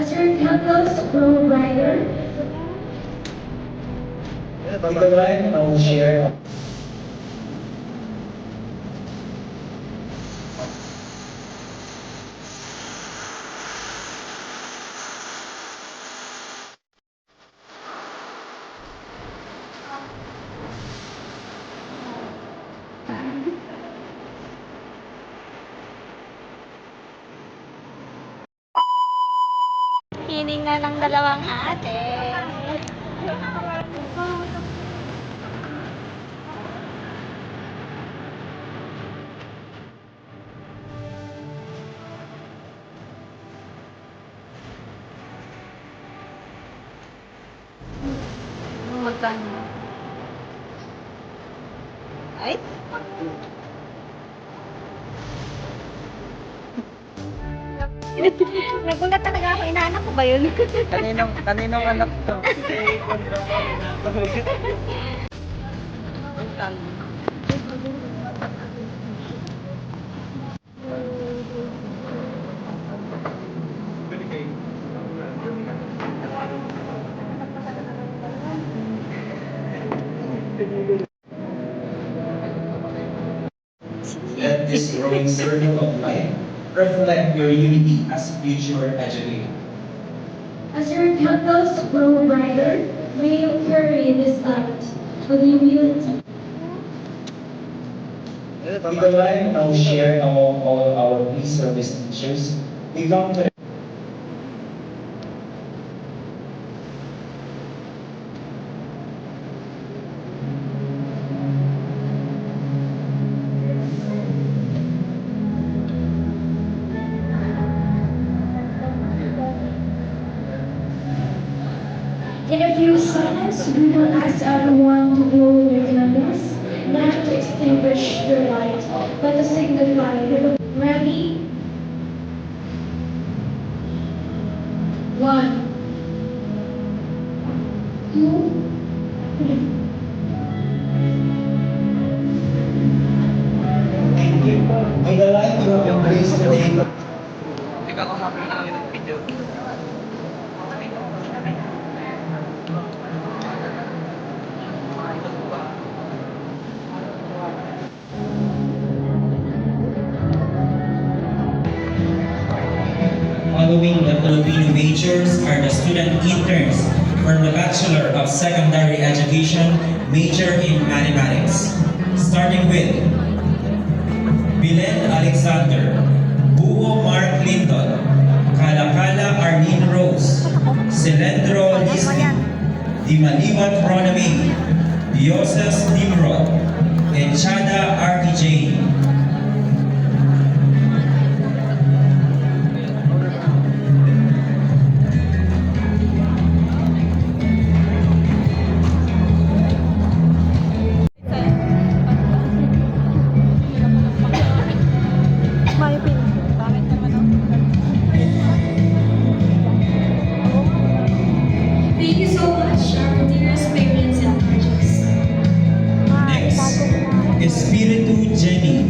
As your candles grow brighter, Ito rin ang share. Hininga ng dalawang ate. Magkano? Ay? Nagulat talaga ako. Inaanak ko ba yun? Kaninong anak to? Let this growing circle of life reflect your unity as future educators. as your candles grow brighter, may you carry this light with humility. Ito rin ang share among all our pre-service teachers. We come to In a few seconds, we will ask everyone to blow their candles, not to extinguish their light, but to signify their ready. 1, 2, 3. thank you. May the light of your grace today. Ikaw ko happy na lang yung video. Following the Filipino majors are the student interns for the Bachelor of Secondary Education major in Mathematics. Starting with Bilen Alexander, Buo Mark Lindon, Kalakala Arlene Rose, Celendro Listy, Dimaliwat Roname, Dioses Nimrod, and Chada Artie Jane. Thank you so much, our dearest parents and teachers. Next, Espiritu Jenny,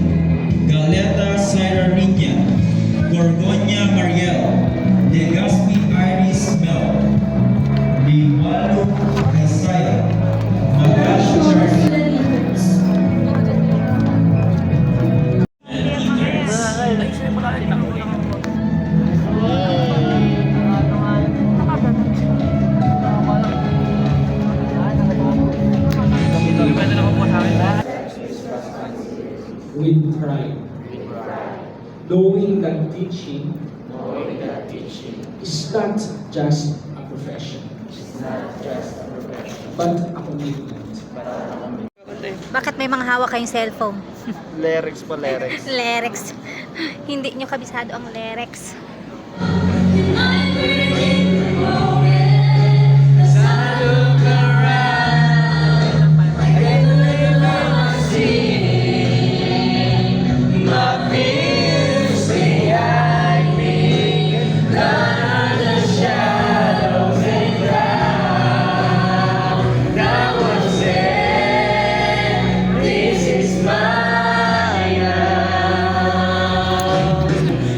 Galeta Sierra Rinya, Gorgonia Mariel, Legaspi Iris Mel, Limalu Isaiah, Magash Charlie, Student leaders. and interns. With pride, knowing that teaching is not just a profession, but a commitment. Bakit may mga hawak kayong cellphone? Lyrics po, lyrics. Lyrics. Hindi nyo kabisado ang lyrics.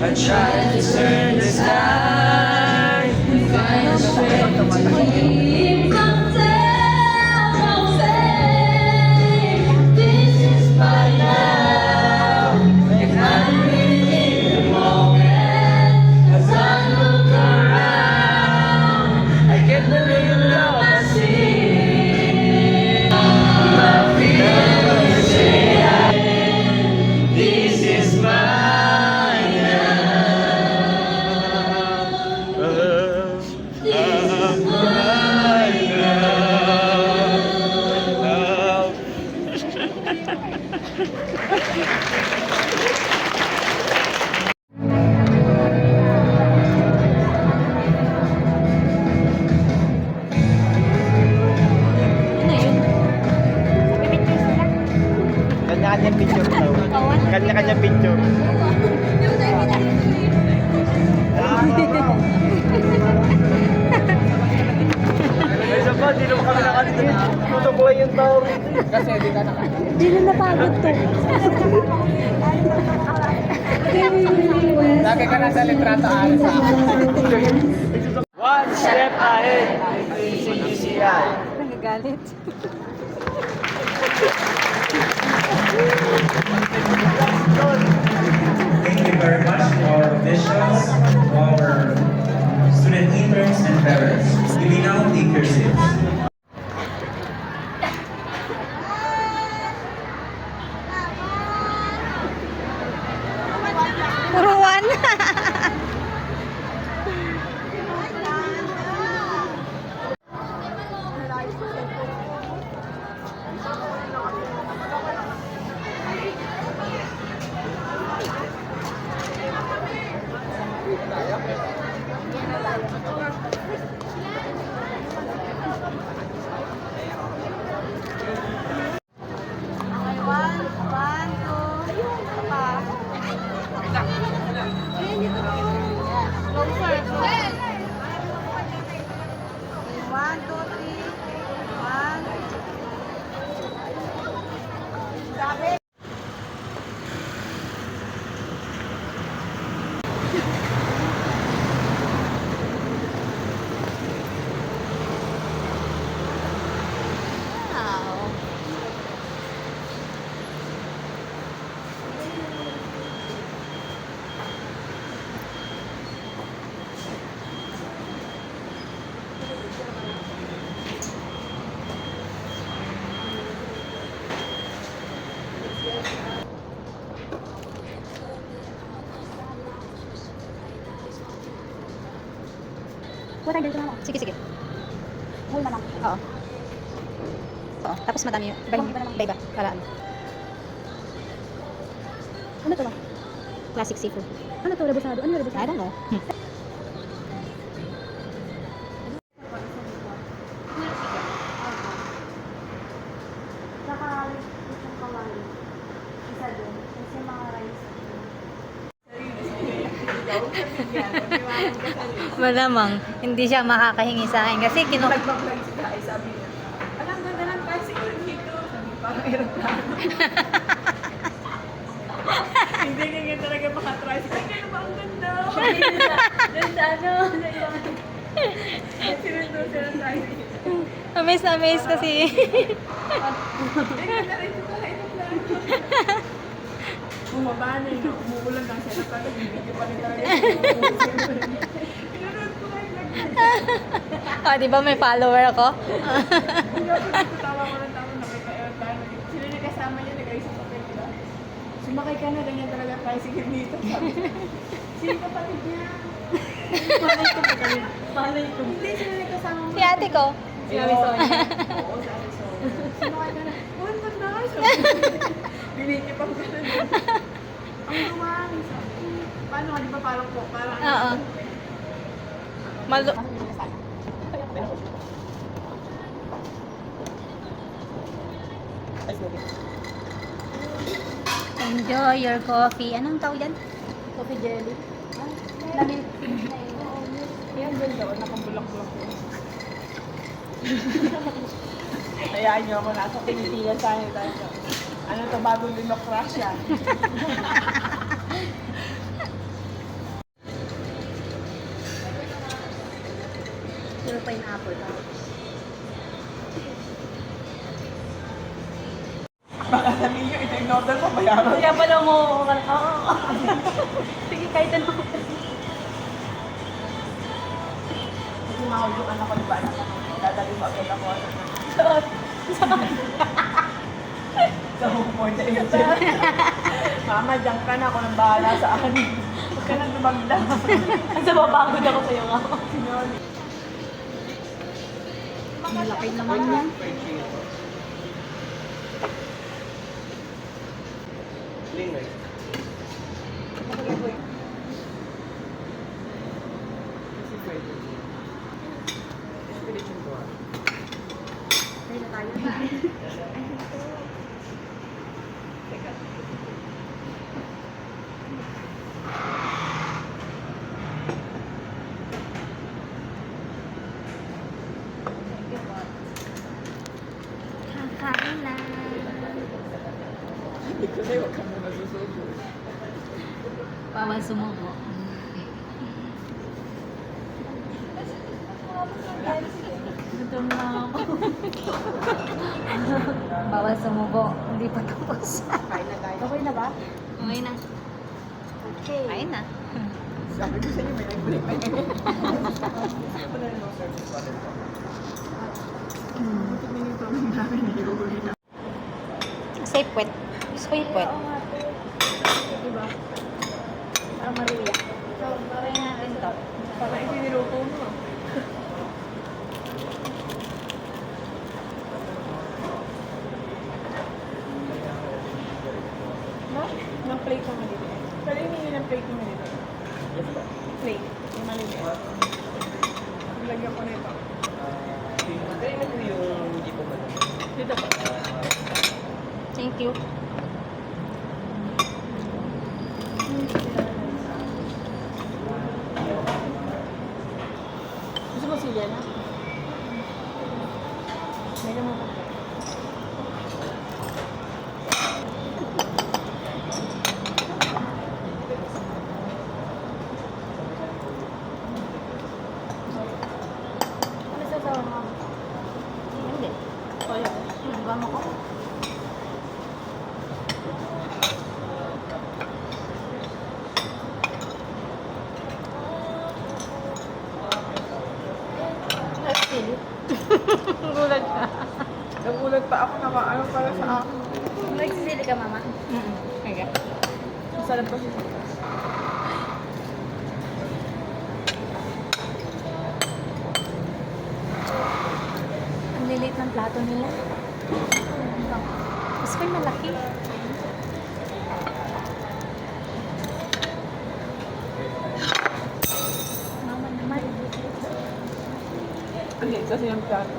I tried to serve Hindi na napagod to. Lagi ka nasa litrato, Alex, One step ahead. CGCI. Nagagalit. Thank you very much to our officials, to our student interns and parents. You may now take your seats. Puruan. Water dito na ako. Sige, sige. Full na lang. Oo. Oo. Tapos madami yung iba. Para ano. Ano to ba? Classic seafood. Ano to? Rebusado? Ano rebusado? I don't know. Malamang, hindi siya makakahingi sa akin kasi Nag-vlog si Kai, sabi niya, alam, ganda ng bicycle dito. Sabi, parang aeroplano. Hindi ganyan talaga makatricycle. Kaya ba ang ganda? Doon sa ano? Sinundo sila ng tricycle. Amaze na amaze kasi. Hindi ganda rin sa aeroplano. Bumaba na yun. Umuulan lang sila. Pero bibigyan pa rin talaga. Pinanood ko kayo Oh, di ba may follower ako? tawa ko ng tawa na may pa-aeroplano. Sila na kasama niya, nag-ayos sa papel, diba? Sumakay ka na, ganyan talaga tricycle dito. Sabi ko, sino kapatid niya? Malay ko pa kami. Malay ko. Hindi, sila na kasama mo. Si ate ko. Si Arizona. Oo, si Arizona. Sumakay ka na. Oh, ang ganda ka. Binigyan pa ko na. Ang luwang. Sabi ko, paano ka, di ba parang po? Parang Oo. Malu... Enjoy your coffee. Anong tawag yan? coffee jelly. Lamig. Yan din doon, nakabulak-bulak ko. Hayaan niyo ako, nasa Pilipinas tayo. Ano to, bagong demokrasya. Puro pineapple. Baka sabihin niyo, ito yung order mo, bayaran. Kaya pala mo... Sige, kahit ano. Kasi mahal yung anak ko, di ba? Anak ko, dadali mo agad ako. Sa hukmon na yun. Mama, diyan ka na, ako nang bahala sa akin. Huwag ka nang dumagda. Sa babagod ako sa'yo nga. Sinoli. Malaki naman yan. Lingay. Kakain na. Hindi, huwag ka muna susubo. Bawal sumubo. Gutom na ako. Bawal sumubo. Hindi pa tapos. Kain na tayo. Okay na ba? Okay na. Okay. Kain na. Sabi ko sa inyo, may nag-break pa kayo. Buti na yung tawag namin, nag-iuwi na. Safe wet. Gusto ko yung wet. Diba? Parang maruya. So, try natin to. Parang ito yung niluto mo. No? Ng plate mo dito. Pero hindi ng plate mo dito. Plate. Yung maliit. Lagyan ko na ito. Kaya mo yung hindi po ba? Dito pa. Thank you. Gusto mo sila na? May naman ko. Ano sa sawa mo? Hindi. Toyo. Diba mo ko? Let's see. Nagulat ka. Nagulat pa ako na ano para sa akin. Nagsisili ka, mama? Okay. Masarap pa siya. Ang lilit ng plato nila. Gusto ko yung malaki. Mama naman. Hindi, kasi yung plato.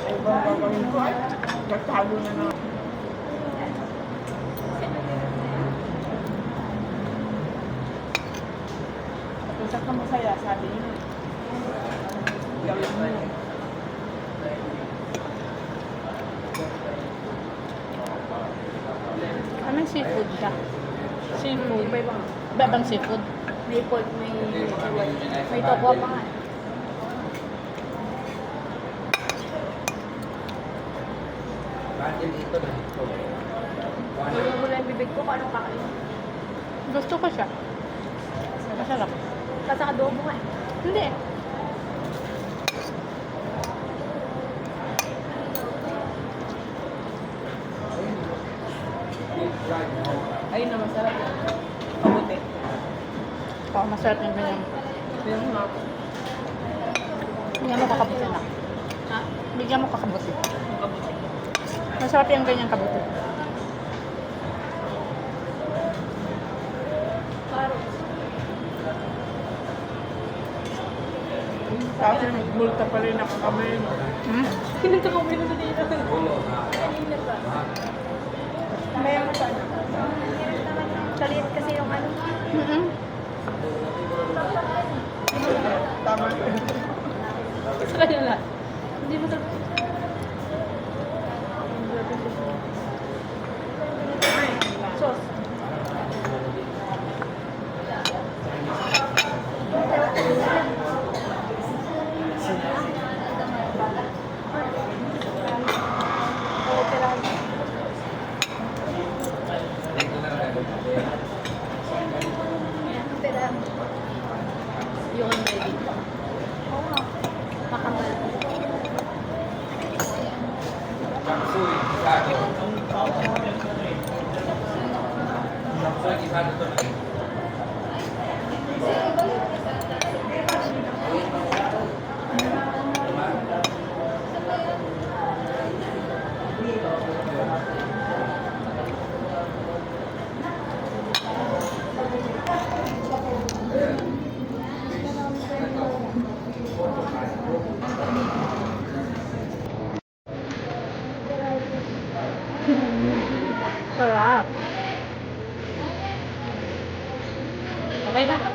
Ay, ba gagawin ko? Ay, nagtalo na na. Kung saan ka masaya, sabi niyo. Gawin mo. Anong seafood siya? Seafood. Iba ibang. Babang seafood. May pork, may tokwa pa nga. Bakit dito na? Kung wala yung bibig ko, paano kakain? Gusto ko siya. Masarap. Kasi adobo nga eh. Hindi. Ayun na, masarap yan. Kabuti. Oo, masarap yung ganyan. Yan nga. Bigyan mo kakabuti na. Ha? Bigyan mo kakabuti. Kabuti. Masarap yung ganyan kabuti. Tapos multa pa rin ako kami. Hmm? Kinunta ko may nasa dito. Kanina pa. May ano pa. Kalit kasi yung ano. Mm-mm. Tama. Sa kanya lahat. Hindi mo sarap. Sauce. Yung ready. Oo nga. Makapal. Bye na.